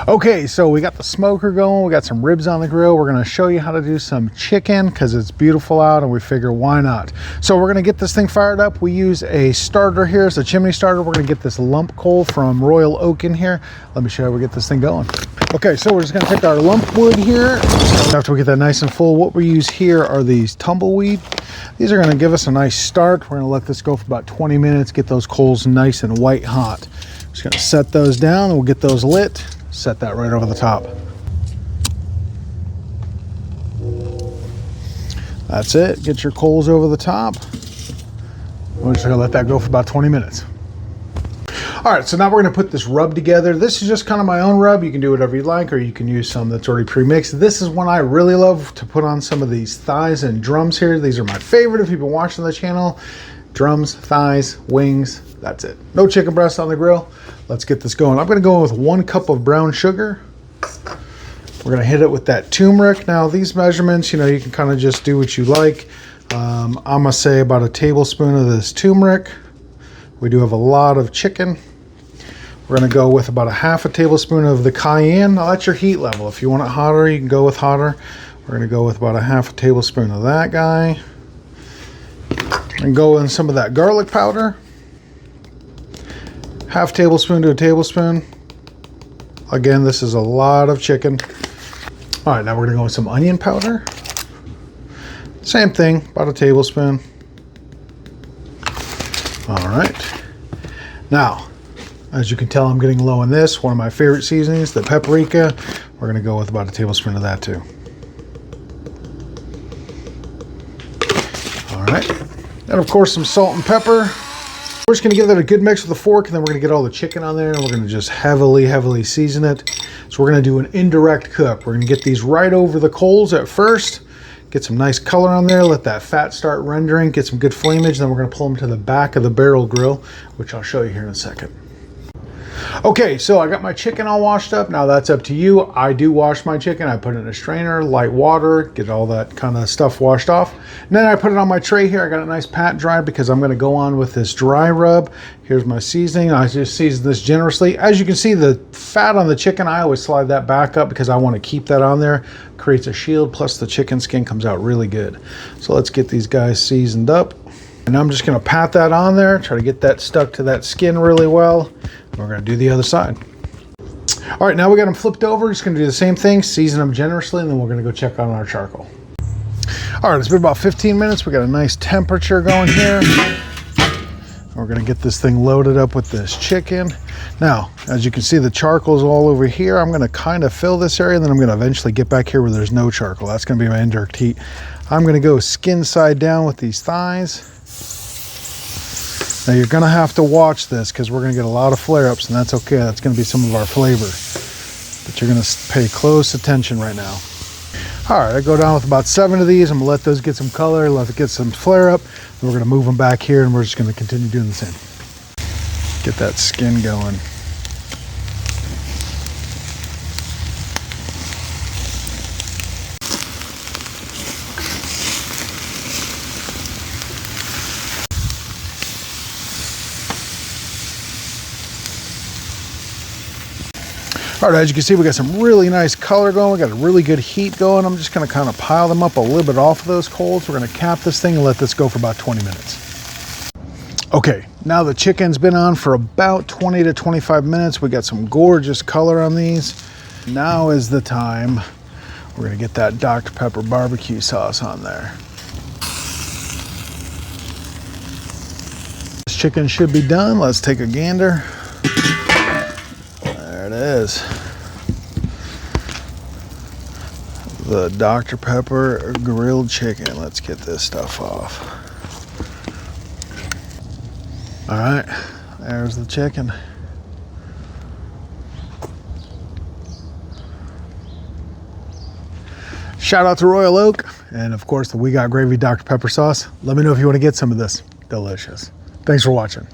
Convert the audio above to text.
Okay, so we got the smoker going, we got some ribs on the grill. We're gonna show you how to do some chicken because it's beautiful out and we figure why not. So we're gonna get this thing fired up. We use a starter here, it's a chimney starter. We're gonna get this lump coal from Royal Oak in here. Let me show you how we get this thing going. Okay, so we're just gonna take our lump wood here. After we get that nice and full, what we use here are these tumbleweed. These are gonna give us a nice start. We're gonna let this go for about 20 minutes, get those coals nice and white hot. Just gonna set those down and we'll get those lit. Set that right over the top. That's it. Get your coals over the top. We're just gonna let that go for about 20 minutes. All right, so now we're gonna put this rub together. This is just kind of my own rub. You can do whatever you like, or you can use some that's already pre-mixed. This is one I really love to put on some of these thighs and drums here. These are my favorite if you've been watching the channel. Drums, thighs, wings, that's it. No chicken breast on the grill. Let's get this going. I'm gonna go with 1 cup of brown sugar. We're gonna hit it with that turmeric. Now these measurements, you know, you can kind of just do what you like. I'm gonna say about a tablespoon of this turmeric. We do have a lot of chicken. We're gonna go with about a half a tablespoon of the cayenne. Now that's your heat level. If you want it hotter, you can go with hotter. We're gonna go with about a half a tablespoon of that guy. And go in some of that garlic powder. Half tablespoon to a tablespoon. Again, this is a lot of chicken. All right, now we're gonna go with some onion powder. Same thing, about a tablespoon. All right. Now, as you can tell, I'm getting low on this. One of my favorite seasonings, the paprika. We're gonna go with about a tablespoon of that too. All right. And of course, some salt and pepper. We're just gonna give that a good mix with a fork, and then we're gonna get all the chicken on there, and we're gonna just heavily season it. So we're gonna do an indirect cook. We're gonna get these right over the coals at first, get some nice color on there, let that fat start rendering, get some good flamage, then we're gonna pull them to the back of the barrel grill, which I'll show you here in a second. Okay, so I got my chicken all washed up. Now that's up to you. I do wash my chicken. I put it in a strainer, light water, get all that kind of stuff washed off. And then I put it on my tray here. I got a nice pat dry because I'm gonna go on with this dry rub. Here's my seasoning. I just season this generously. As you can see, the fat on the chicken, I always slide that back up because I wanna keep that on there. Creates a shield, plus the chicken skin comes out really good. So let's get these guys seasoned up. And I'm just gonna pat that on there, try to get that stuck to that skin really well. We're gonna do the other side. All right, now we got them flipped over. Just gonna do the same thing, season them generously, and then we're gonna go check on our charcoal. All right, it's been about 15 minutes. We got a nice temperature going here. We're gonna get this thing loaded up with this chicken. Now, as you can see, the charcoal's all over here. I'm gonna kind of fill this area, and then I'm gonna eventually get back here where there's no charcoal. That's gonna be my indirect heat. I'm gonna go skin side down with these thighs. Now you're gonna have to watch this because we're gonna get a lot of flare-ups, and that's okay. That's gonna be some of our flavor. But you're gonna pay close attention right now. All right, I go down with about 7 of these. I'm gonna let those get some color, let it get some flare-up. Then we're gonna move them back here, and we're just gonna continue doing the same. Get that skin going. All right, as you can see, we got some really nice color going. We got a really good heat going. I'm just gonna kind of pile them up a little bit off of those coals. We're gonna cap this thing and let this go for about 20 minutes. Okay, now the chicken's been on for about 20 to 25 minutes. We got some gorgeous color on these. Now is the time. We're gonna get that Dr. Pepper barbecue sauce on there. This chicken should be done. Let's take a gander. There it is. The Dr. Pepper grilled chicken. Let's get this stuff off. All right, there's the chicken. Shout out to Royal Oak, and of course the We Got Gravy Dr. Pepper sauce. Let me know if you want to get some of this. Delicious. Thanks for watching.